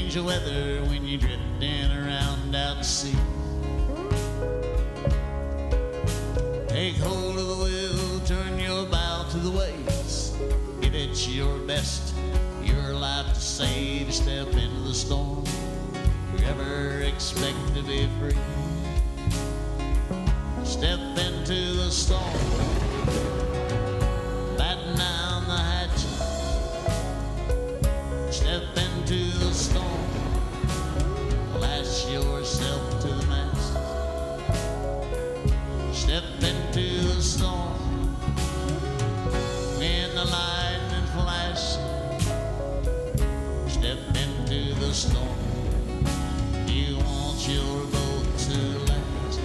change of weather when you're drifting around out to sea. Take hold of the wheel, turn your bow to the waves. Give it your best, your life to save. Step into the storm, you ever expect to be free. Step into the storm, batten down the hatches. Step into the storm, lash yourself to the mast. Step into the storm, when the lightning flash. Step into the storm, you want your boat to last.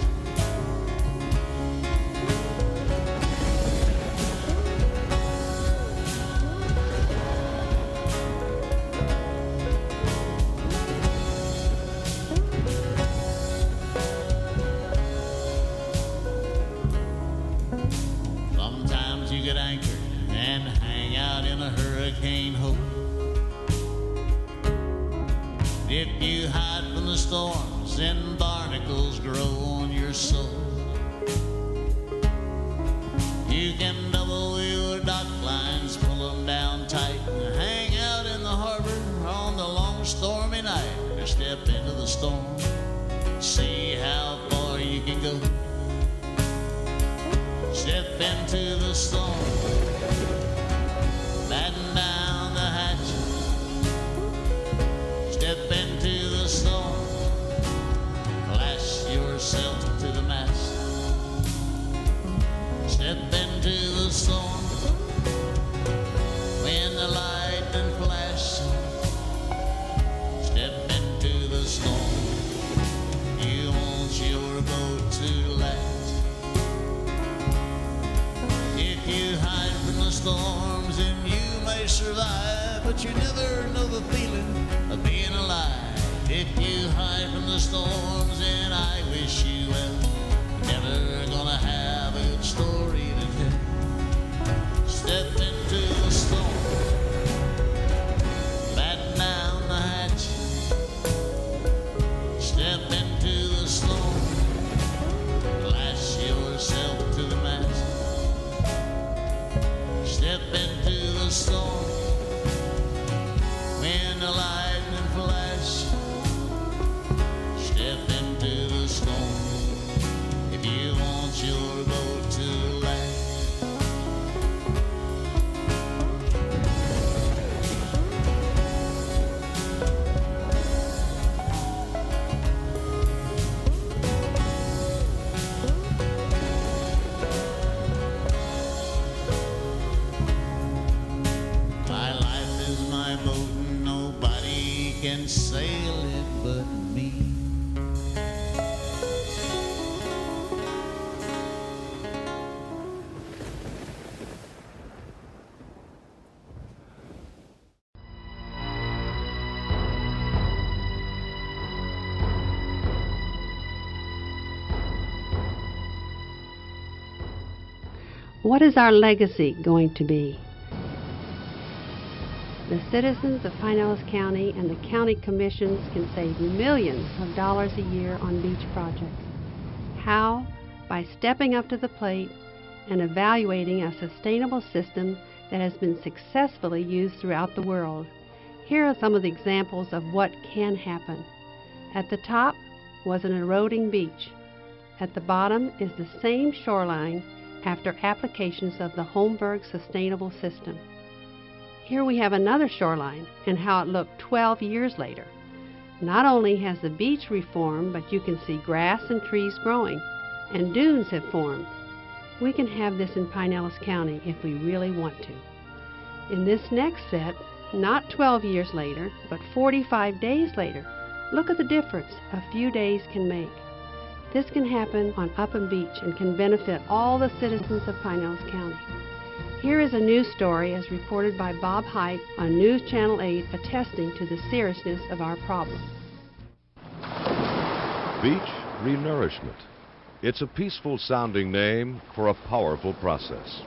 Sometimes you get anchored and hang out in a hurricane hole. If you hide from the storms, then barnacles grow on your soul. You can double your dock lines, pull them down tight, and hang out in the harbor on the long stormy night. Or step into the storm, see how far you can go. Step into the storm, batten down the hatches. Step into the storm, lash yourself to the mast. Step into the storm, when the lightning flash. Step into the storm, you want your boat to last. If you hide from the storms, then you may survive, but you never know the feeling of being alive. If you hide from the storms, then I wish you well. You're never gonna have a good story to tell. Step into the storm, batten down the hatch. Step into the storm, lash yourself to the mast. Step into the storm, when the lightning flash. Step into the storm, if you want your boat to last. My life is my boat and nobody can sail it but me. What is our legacy going to be? The citizens of Pinellas County and the county commissions can save millions of dollars a year on beach projects. How? By stepping up to the plate and evaluating a sustainable system that has been successfully used throughout the world. Here are some of the examples of what can happen. At the top was an eroding beach. At the bottom is the same shoreline after applications of the Holmberg Sustainable System. Here we have another shoreline and how it looked 12 years later. Not only has the beach reformed, but you can see grass and trees growing, and dunes have formed. We can have this in Pinellas County if we really want to. In this next set, not 12 years later, but 45 days later, look at the difference a few days can make. This can happen on Upham Beach and can benefit all the citizens of Pinellas County. Here is a news story as reported by Bob Height on News Channel 8 attesting to the seriousness of our problem. Beach renourishment. It's a peaceful sounding name for a powerful process.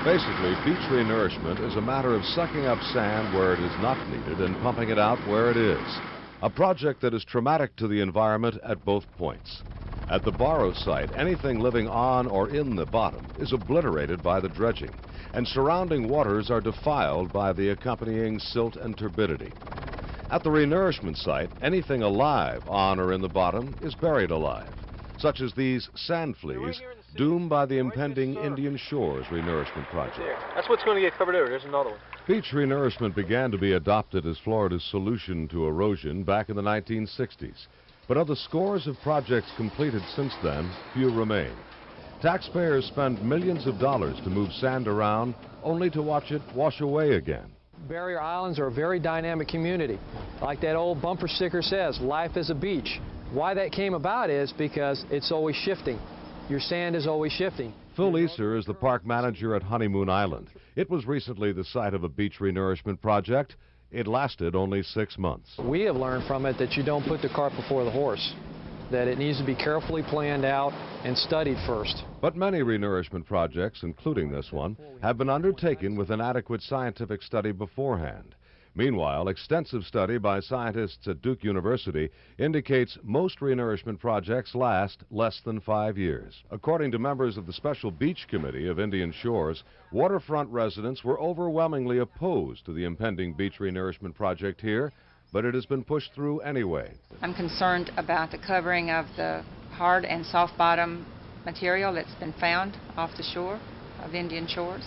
Basically, beach renourishment is a matter of sucking up sand where it is not needed and pumping it out where it is. A project that is traumatic to the environment at both points. At the Barrow site, anything living on or in the bottom is obliterated by the dredging, and surrounding waters are defiled by the accompanying silt and turbidity. At the renourishment site, anything alive on or in the bottom is buried alive, such as these sand fleas doomed by the impending Indian Shores renourishment project. That's what's going to get covered over. There's another one. Beach renourishment began to be adopted as Florida's solution to erosion back in the 1960s. But of the scores of projects completed since then, few remain. Taxpayers spend millions of dollars to move sand around, only to watch it wash away again. Barrier Islands are a very dynamic community. Like that old bumper sticker says, life is a beach. Why that came about is because it's always shifting. Your sand is always shifting. Phil Easer is the park manager at Honeymoon Island. It was recently the site of a beach renourishment project. It lasted only 6 months. We have learned from it that you don't put the cart before the horse, that it needs to be carefully planned out and studied first. But many renourishment projects, including this one, have been undertaken with an adequate scientific study beforehand. Meanwhile, extensive study by scientists at Duke University indicates most renourishment projects last less than 5 years. According to members of the Special Beach Committee of Indian Shores, waterfront residents were overwhelmingly opposed to the impending beach renourishment project here, but it has been pushed through anyway. I'm concerned about the covering of the hard and soft bottom material that's been found off the shore of Indian Shores.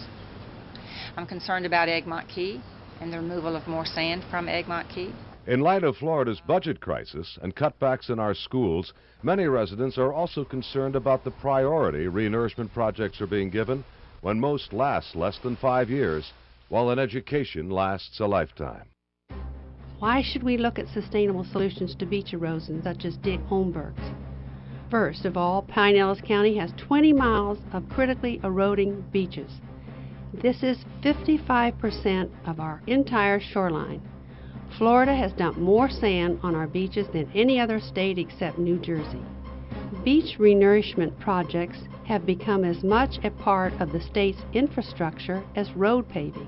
I'm concerned about Egmont Key and the removal of more sand from Egmont Key. In light of Florida's budget crisis and cutbacks in our schools, many residents are also concerned about the priority renourishment projects are being given when most last less than 5 years, while an education lasts a lifetime. Why should we look at sustainable solutions to beach erosion, such as Dick Holmberg's? First of all, Pinellas County has 20 miles of critically eroding beaches. This is 55% of our entire shoreline. Florida has dumped more sand on our beaches than any other state except New Jersey. Beach renourishment projects have become as much a part of the state's infrastructure as road paving.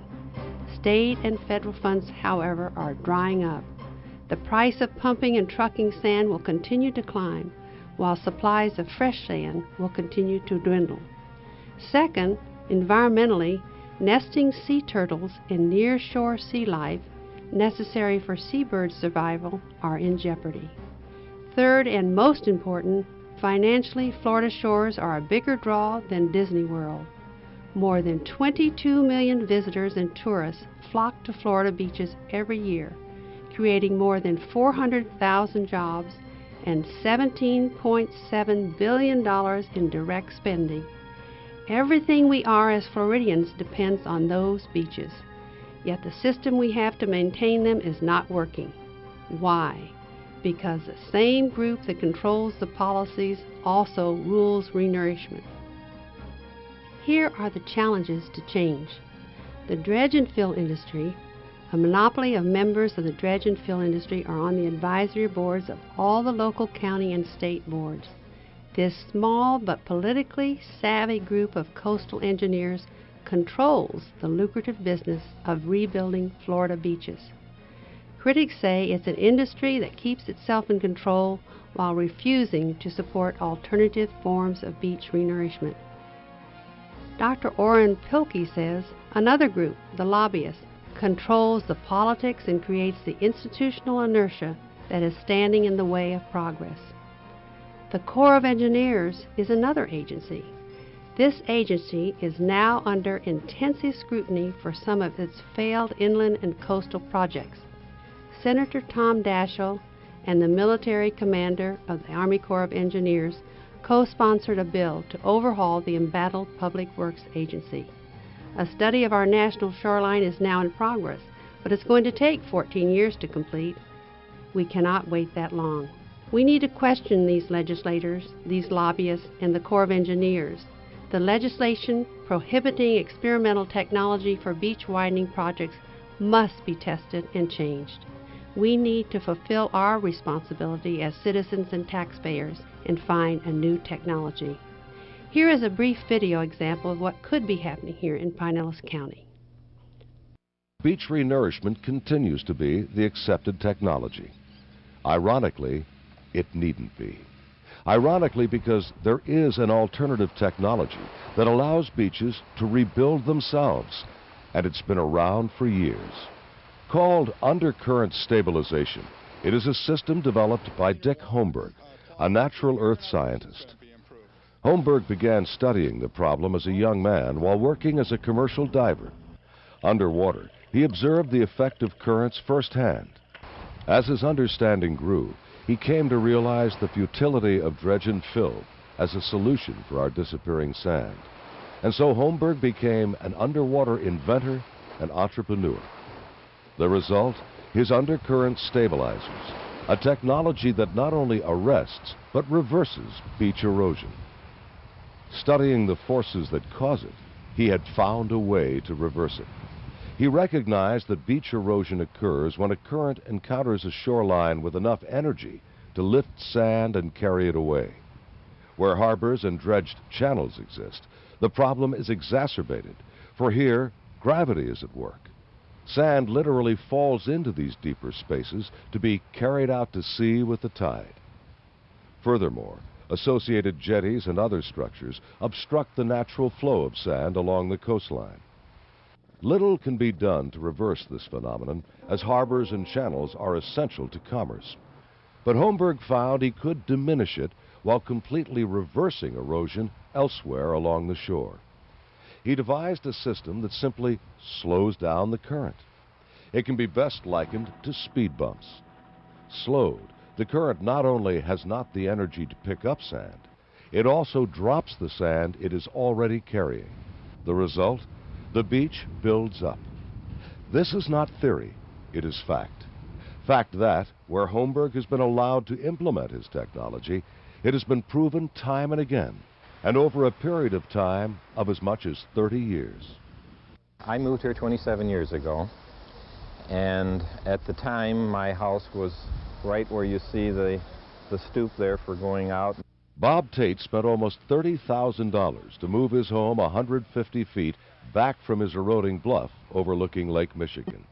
State and federal funds, however, are drying up. The price of pumping and trucking sand will continue to climb, while supplies of fresh sand will continue to dwindle. Second, environmentally, nesting sea turtles and near-shore sea life necessary for seabird survival are in jeopardy. Third, and most important, financially, Florida shores are a bigger draw than Disney World. More than 22 million visitors and tourists flock to Florida beaches every year, creating more than 400,000 jobs and $17.7 billion in direct spending. Everything we are as Floridians depends on those beaches, yet the system we have to maintain them is not working. Why? Because the same group that controls the policies also rules renourishment. Here are the challenges to change. The dredge and fill industry, a monopoly of members of the dredge and fill industry, are on the advisory boards of all the local county and state boards. This small but politically savvy group of coastal engineers controls the lucrative business of rebuilding Florida beaches. Critics say it's an industry that keeps itself in control while refusing to support alternative forms of beach renourishment. Dr. Orrin Pilkey says another group, the lobbyists, controls the politics and creates the institutional inertia that is standing in the way of progress. The Corps of Engineers is another agency. This agency is now under intensive scrutiny for some of its failed inland and coastal projects. Senator Tom Daschle and the military commander of the Army Corps of Engineers co-sponsored a bill to overhaul the embattled Public Works Agency. A study of our national shoreline is now in progress, but it's going to take 14 years to complete. We cannot wait that long. We need to question these legislators, these lobbyists, and the Corps of Engineers. The legislation prohibiting experimental technology for beach widening projects must be tested and changed. We need to fulfill our responsibility as citizens and taxpayers and find a new technology. Here is a brief video example of what could be happening here in Pinellas County. Beach renourishment continues to be the accepted technology. Ironically, it needn't be. Ironically, because there is an alternative technology that allows beaches to rebuild themselves, and it's been around for years. Called undercurrent stabilization, it is a system developed by Dick Holmberg, a natural earth scientist. Holmberg began studying the problem as a young man while working as a commercial diver. Underwater, he observed the effect of currents firsthand. As his understanding grew, he came to realize the futility of dredge and fill as a solution for our disappearing sand. And so Holmberg became an underwater inventor and entrepreneur. The result, his undercurrent stabilizers, a technology that not only arrests but reverses beach erosion. Studying the forces that cause it, he had found a way to reverse it. He recognized that beach erosion occurs when a current encounters a shoreline with enough energy to lift sand and carry it away. Where harbors and dredged channels exist, the problem is exacerbated, for here, gravity is at work. Sand literally falls into these deeper spaces to be carried out to sea with the tide. Furthermore, associated jetties and other structures obstruct the natural flow of sand along the coastline. Little can be done to reverse this phenomenon, as harbors and channels are essential to commerce. But Holmberg found he could diminish it while completely reversing erosion elsewhere along the shore. He devised a system that simply slows down the current. It can be best likened to speed bumps. Slowed, the current not only has not the energy to pick up sand, it also drops the sand it is already carrying. The result? The beach builds up. This is not theory, it is fact. Fact that, where Holmberg has been allowed to implement his technology, it has been proven time and again, and over a period of time of as much as 30 years. I moved here 27 years ago, and at the time my house was right where you see the stoop there for going out. Bob Tate spent almost $30,000 to move his home 150 feet back from his eroding bluff overlooking Lake Michigan.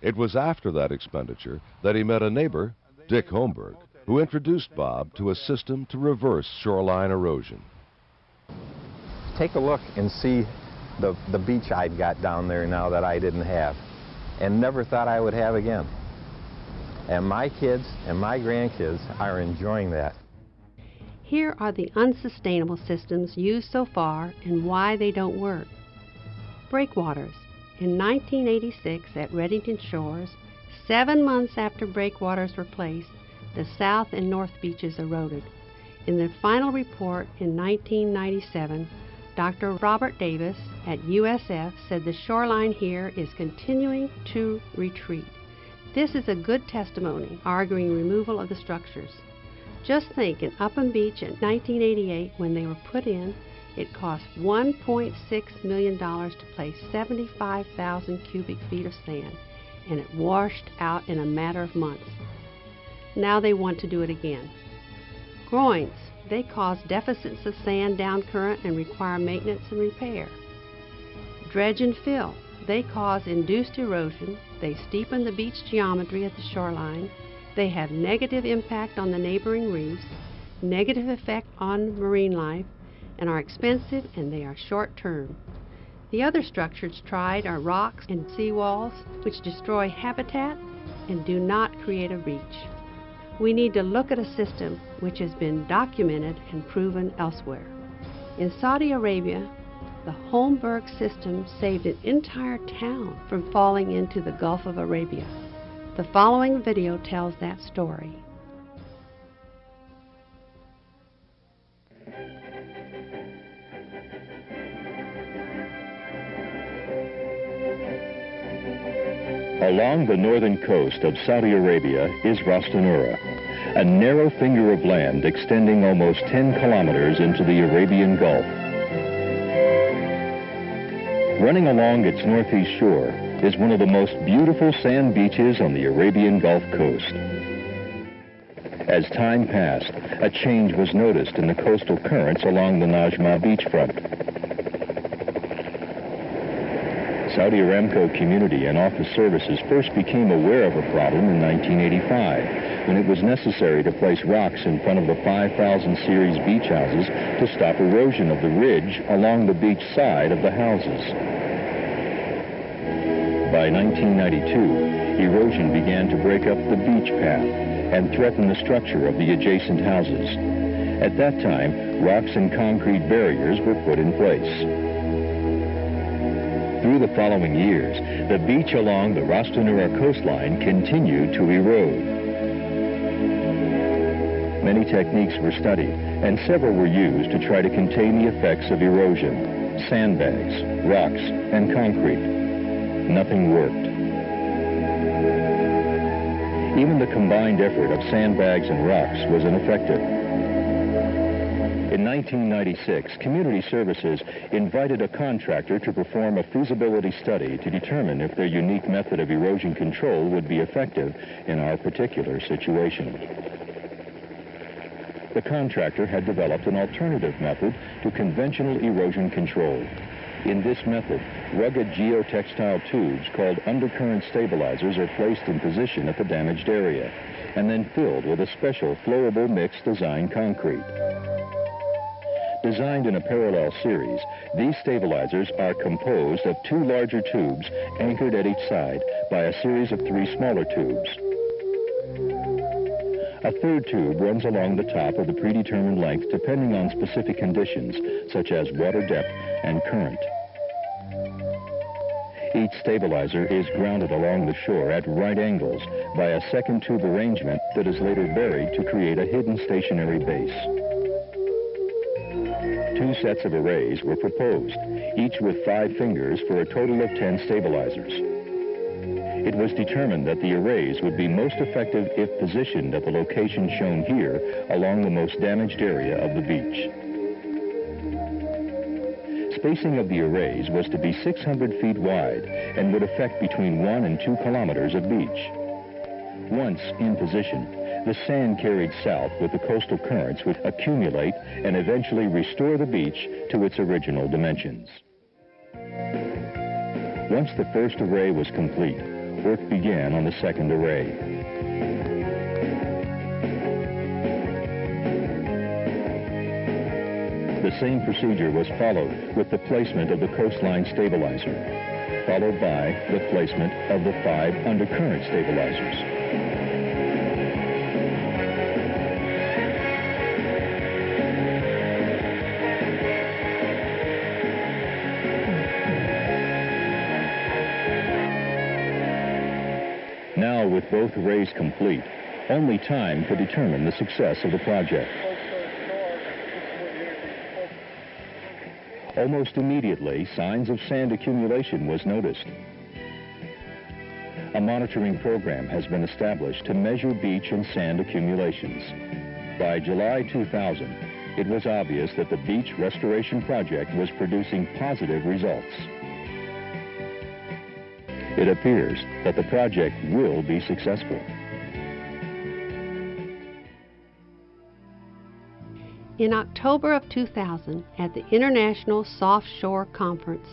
It was after that expenditure that he met a neighbor, Dick Holmberg, who introduced Bob to a system to reverse shoreline erosion. Take a look and see the beach I've got down there now that I didn't have and never thought I would have again. And my kids and my grandkids are enjoying that. Here are the unsustainable systems used so far and why they don't work. Breakwaters. In 1986 at Reddington Shores, 7 months after breakwaters were placed, the south and north beaches eroded. In the final report in 1997, Dr. Robert Davis at USF said the shoreline here is continuing to retreat. This is a good testimony arguing removal of the structures. Just think, in Upham Beach in 1988, when they were put in, it cost $1.6 million to place 75,000 cubic feet of sand, and it washed out in a matter of months. Now they want to do it again. Groins, they cause deficits of sand down current and require maintenance and repair. Dredge and fill, they cause induced erosion, they steepen the beach geometry at the shoreline, they have negative impact on the neighboring reefs, negative effect on marine life, and are expensive, and they are short-term. The other structures tried are rocks and seawalls, which destroy habitat and do not create a reach. We need to look at a system which has been documented and proven elsewhere. In Saudi Arabia, the Holmberg system saved an entire town from falling into the Gulf of Arabia. The following video tells that story. Along the northern coast of Saudi Arabia is Ras Tanura, a narrow finger of land extending almost 10 kilometers into the Arabian Gulf. Running along its northeast shore is one of the most beautiful sand beaches on the Arabian Gulf coast. As time passed, a change was noticed in the coastal currents along the Najma beachfront. Saudi Aramco Community and Office Services first became aware of a problem in 1985, when it was necessary to place rocks in front of the 5000 series beach houses to stop erosion of the ridge along the beach side of the houses. By 1992, erosion began to break up the beach path and threaten the structure of the adjacent houses. At that time, rocks and concrete barriers were put in place. Through the following years, the beach along the Rastanura coastline continued to erode. Many techniques were studied, and several were used to try to contain the effects of erosion: sandbags, rocks, and concrete. Nothing worked. Even the combined effort of sandbags and rocks was ineffective. In 1996, Community Services invited a contractor to perform a feasibility study to determine if their unique method of erosion control would be effective in our particular situation. The contractor had developed an alternative method to conventional erosion control. In this method, rugged geotextile tubes called undercurrent stabilizers are placed in position at the damaged area and then filled with a special flowable mix designed concrete. Designed in a parallel series, these stabilizers are composed of 2 larger tubes anchored at each side by a series of 3 smaller tubes. A third tube runs along the top of the predetermined length depending on specific conditions, such as water depth and current. Each stabilizer is grounded along the shore at right angles by a second tube arrangement that is later buried to create a hidden stationary base. 2 sets of arrays were proposed, each with 5 fingers for a total of 10 stabilizers. It was determined that the arrays would be most effective if positioned at the location shown here along the most damaged area of the beach. Spacing of the arrays was to be 600 feet wide and would affect between 1 and 2 kilometers of beach. Once in position, the sand carried south with the coastal currents would accumulate and eventually restore the beach to its original dimensions. Once the first array was complete, work began on the second array. The same procedure was followed with the placement of the coastline stabilizer, followed by the placement of the 5 undercurrent stabilizers. Now, with both arrays complete, only time could determine the success of the project. Almost immediately, signs of sand accumulation was noticed. A monitoring program has been established to measure beach and sand accumulations. By July 2000, it was obvious that the beach restoration project was producing positive results. It appears that the project will be successful. In October of 2000, at the International Soft Shore Conference,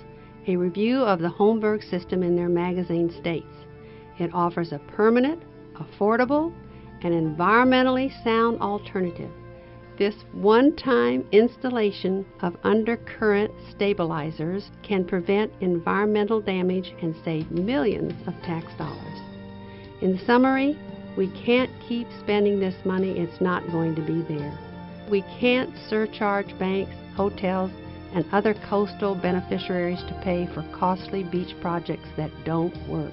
a review of the Holmberg system in their magazine states, it offers a permanent, affordable, and environmentally sound alternative. This one-time installation of undercurrent stabilizers can prevent environmental damage and save millions of tax dollars. In summary, we can't keep spending this money. It's not going to be there. We can't surcharge banks, hotels, and other coastal beneficiaries to pay for costly beach projects that don't work.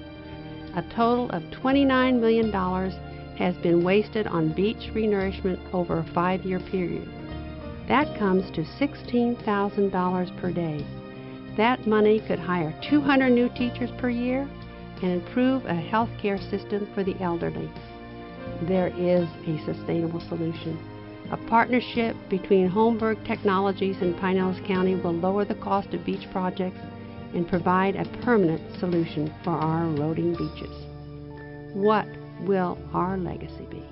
A total of $29 million has been wasted on beach renourishment over a 5-year period. That comes to $16,000 per day. That money could hire 200 new teachers per year and improve a health care system for the elderly. There is a sustainable solution. A partnership between Holmberg Technologies and Pinellas County will lower the cost of beach projects and provide a permanent solution for our eroding beaches. What will our legacy be?